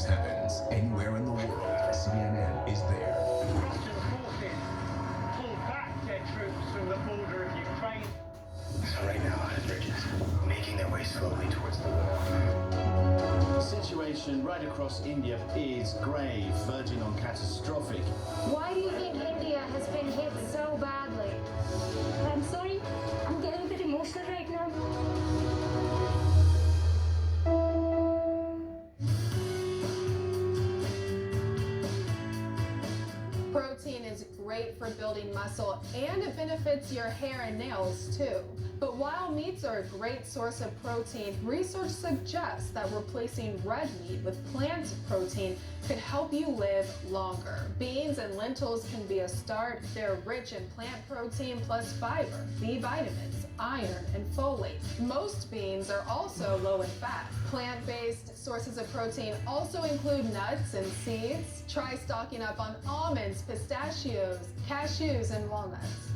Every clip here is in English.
happens anywhere in the world, CNN is there. Russian forces pull back their troops from the border of Ukraine. So right now, they're just making their way slowly towards the wall. The situation right across India is grave, verging on catastrophic. Why do you think India has been hit so badly? I'm sorry, I'm getting a bit emotional right now. Protein is great for building muscle, and it benefits your hair and nails too. But while meats are a great source of protein, research suggests that replacing red meat with plant protein could help you live longer. Beans and lentils can be a start. They're rich in plant protein plus fiber, B vitamins, iron, and folate. Most beans are also low in fat. Plant-based sources of protein also include nuts and seeds. Try stocking up on almonds, pistachios, cashews, and walnuts.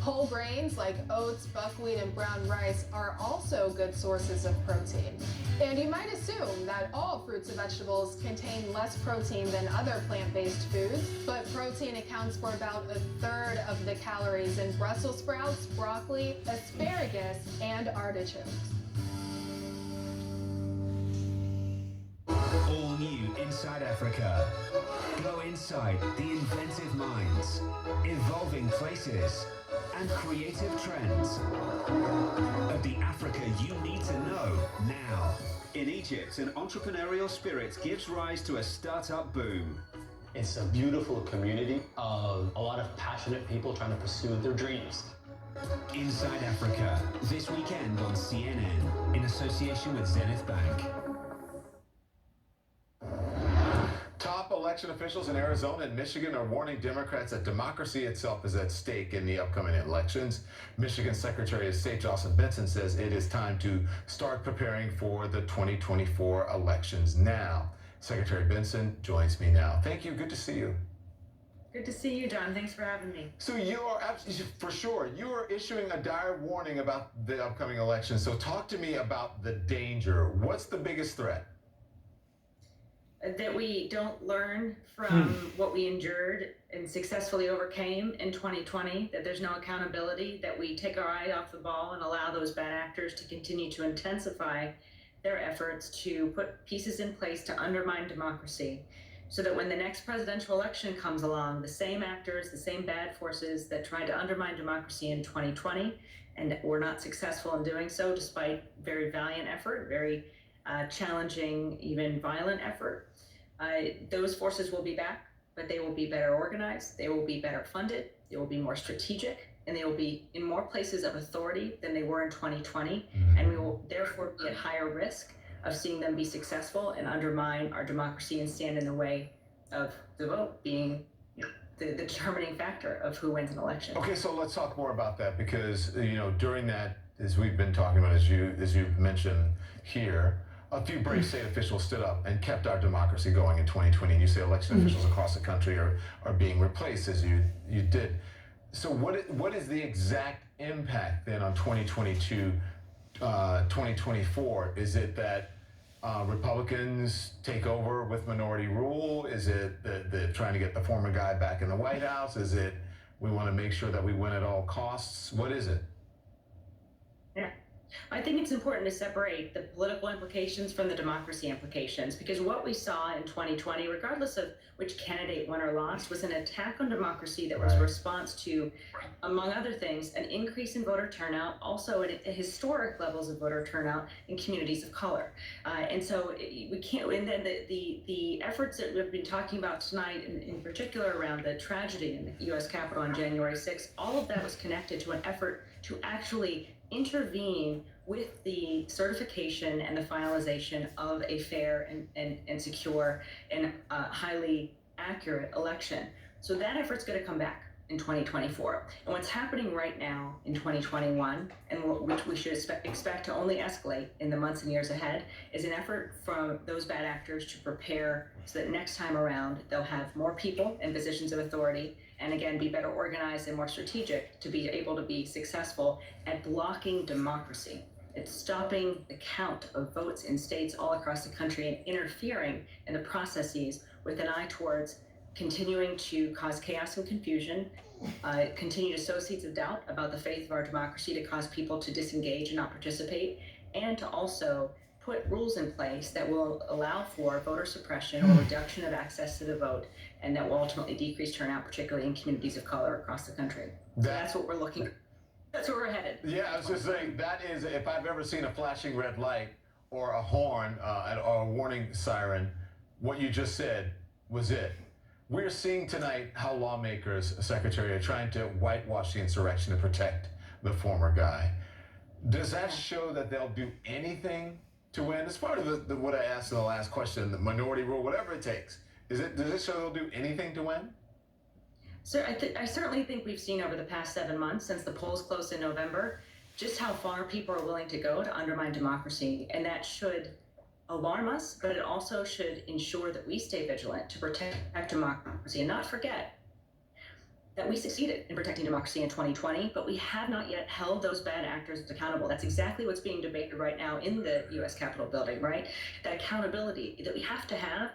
Whole grains like oats, buckwheat, and brown rice are also good sources of protein. And you might assume that all fruits and vegetables contain less protein than other plant-based foods, but protein accounts for about a third of the calories in Brussels sprouts, broccoli, asparagus, and artichokes. All new Inside Africa. Go inside the inventive minds, evolving places, and creative trends of the Africa you need to know now. In Egypt, an entrepreneurial spirit gives rise to a startup boom. It's a beautiful community of a lot of passionate people trying to pursue their dreams. Inside Africa, this weekend on CNN, in association with Zenith Bank. Top election officials in Arizona and Michigan are warning Democrats that democracy itself is at stake in the upcoming elections. Michigan Secretary of State Jocelyn Benson says it is time to start preparing for the 2024 elections now. Secretary Benson joins me now. Thank you. Good to see you. Good to see you, John. Thanks for having me. So you are absolutely, for sure, you are issuing a dire warning about the upcoming election. So talk to me about the danger. What's the biggest threat? That we don't learn from what we endured and successfully overcame in 2020, that there's no accountability, that we take our eye off the ball and allow those bad actors to continue to intensify their efforts to put pieces in place to undermine democracy, so that when the next presidential election comes along, the same actors, the same bad forces that tried to undermine democracy in 2020 and were not successful in doing so despite very valiant effort, very challenging, even violent effort. Those forces will be back, but they will be better organized, they will be better funded, they will be more strategic, and they will be in more places of authority than they were in 2020. And we will therefore be at higher risk of seeing them be successful and undermine our democracy and stand in the way of the vote being the determining factor of who wins an election. Okay, so let's talk more about that, because during that, as we've been talking about, as you've mentioned here, a few brave state officials stood up and kept our democracy going in 2020. And you say election officials across the country are being replaced, as you did. So what is the exact impact then on 2022, 2024? Is it that Republicans take over with minority rule? Is it the trying to get the former guy back in the White House? Is it we want to make sure that we win at all costs? What is it? Yeah. I think it's important to separate the political implications from the democracy implications, because what we saw in 2020, regardless of which candidate won or lost, was an attack on democracy that was a response to, among other things, an increase in voter turnout, also at historic levels of voter turnout in communities of color. And so we can't, and then the efforts that we've been talking about tonight, in particular around the tragedy in the U.S. Capitol on January 6th, all of that was connected to an effort to actually intervene with the certification and the finalization of a fair and secure and highly accurate election. So that effort's going to come back in 2024. And what's happening right now in 2021, and which we should expect to only escalate in the months and years ahead, is an effort from those bad actors to prepare so that next time around they'll have more people in positions of authority, and again be better organized and more strategic to be able to be successful at blocking democracy. It's stopping the count of votes in states all across the country and interfering in the processes with an eye towards continuing to cause chaos and confusion, continue to sow seeds of doubt about the faith of our democracy, to cause people to disengage and not participate, and to also put rules in place that will allow for voter suppression or reduction of access to the vote, and that will ultimately decrease turnout, particularly in communities of color across the country. So that's what we're looking at. That's where we're headed. Yeah, I was just saying, that is, if I've ever seen a flashing red light or a horn or a warning siren, what you just said was it. We're seeing tonight how lawmakers, Secretary, are trying to whitewash the insurrection to protect the former guy. Does that show that they'll do anything to win? It's part of what I asked in the last question, the minority rule, whatever it takes. Does it show they'll do anything to win? So I certainly think we've seen over the past 7 months, since the polls closed in November, just how far people are willing to go to undermine democracy. And that should alarm us, but it also should ensure that we stay vigilant to protect democracy and not forget that we succeeded in protecting democracy in 2020, but we have not yet held those bad actors accountable. That's exactly what's being debated right now in the U.S. Capitol building, right? That accountability that we have to have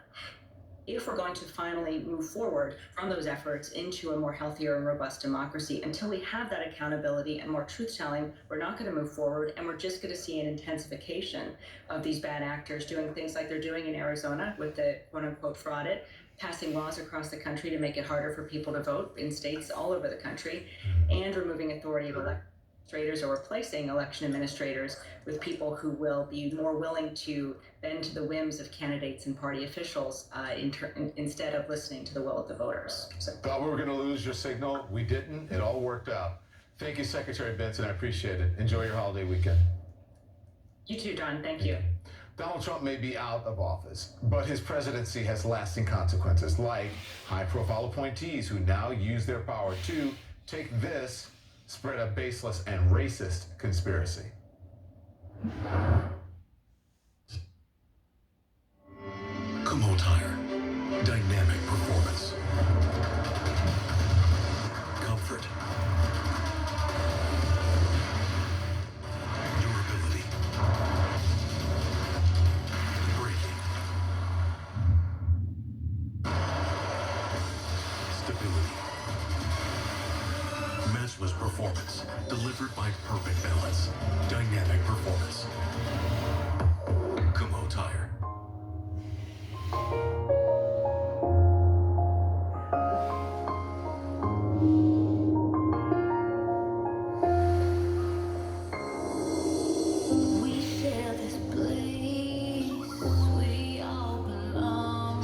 if we're going to finally move forward from those efforts into a more healthier and robust democracy. Until we have that accountability and more truth-telling, we're not going to move forward, and we're just going to see an intensification of these bad actors doing things like they're doing in Arizona with the quote-unquote fraud it, passing laws across the country to make it harder for people to vote in states all over the country, and removing authority of administrators or replacing election administrators with people who will be more willing to bend to the whims of candidates and party officials instead of listening to the will of the voters. So. Thought we were going to lose your signal. We didn't. It all worked out. Thank you, Secretary Benson. I appreciate it. Enjoy your holiday weekend. You too, Don. Thank you. Donald Trump may be out of office, but his presidency has lasting consequences, like high-profile appointees who now use their power to take this, spread a baseless and racist conspiracy. Kumo Tire. Dynamic performance. Comfort. Durability. Braking. Stability. Matchless performance, delivered by perfect balance. Dynamic performance. Kumo Tire. We share this place, we all belong.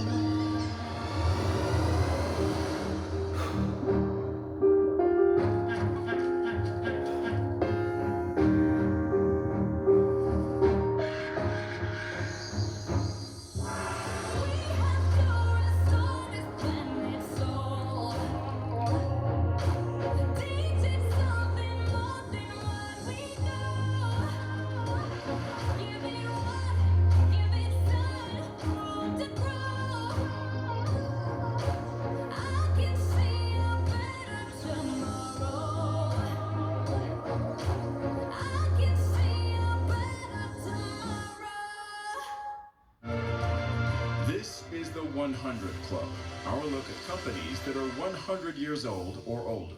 This is the 100 Club, our look at companies that are 100 years old or older.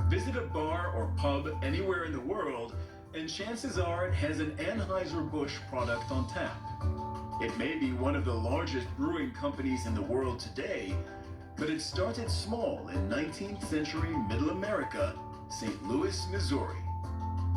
Visit a bar or pub anywhere in the world, and chances are it has an Anheuser-Busch product on tap. It may be one of the largest brewing companies in the world today, but it started small in 19th century Middle America, St. Louis, Missouri.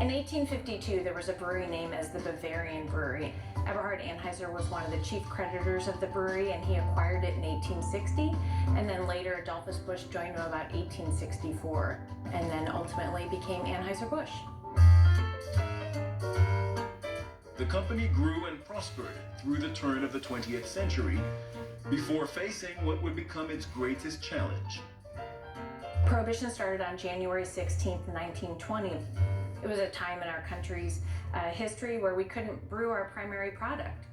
In 1852, there was a brewery named as the Bavarian Brewery. Eberhard Anheuser was one of the chief creditors of the brewery, and he acquired it in 1860. And then later, Adolphus Busch joined him about 1864, and then ultimately became Anheuser-Busch. The company grew and prospered through the turn of the 20th century before facing what would become its greatest challenge. Prohibition started on January 16th, 1920. It was a time in our country's history where we couldn't brew our primary product.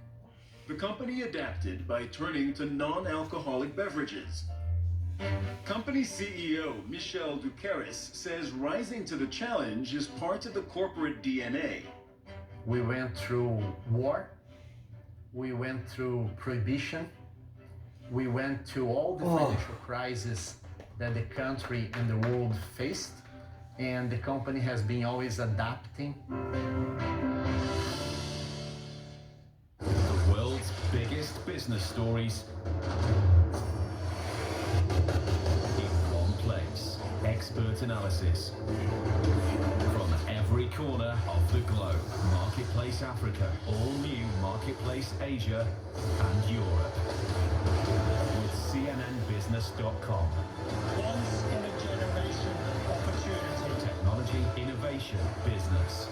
The company adapted by turning to non-alcoholic beverages. Company CEO Michel Ducaris says rising to the challenge is part of the corporate DNA. We went through war, we went through prohibition, we went through all the financial crises that the country and the world faced, and the company has been always adapting. The world's biggest business stories in one place. Expert analysis from every corner of the globe. Marketplace Africa, all new Marketplace Asia and Europe. With CNNBusiness.com. Once in a generation opportunity. Technology, innovation, business.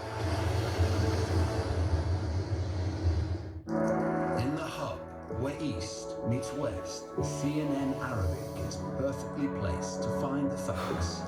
In the hub, where East meets West, CNN Arabic is perfectly placed to find the facts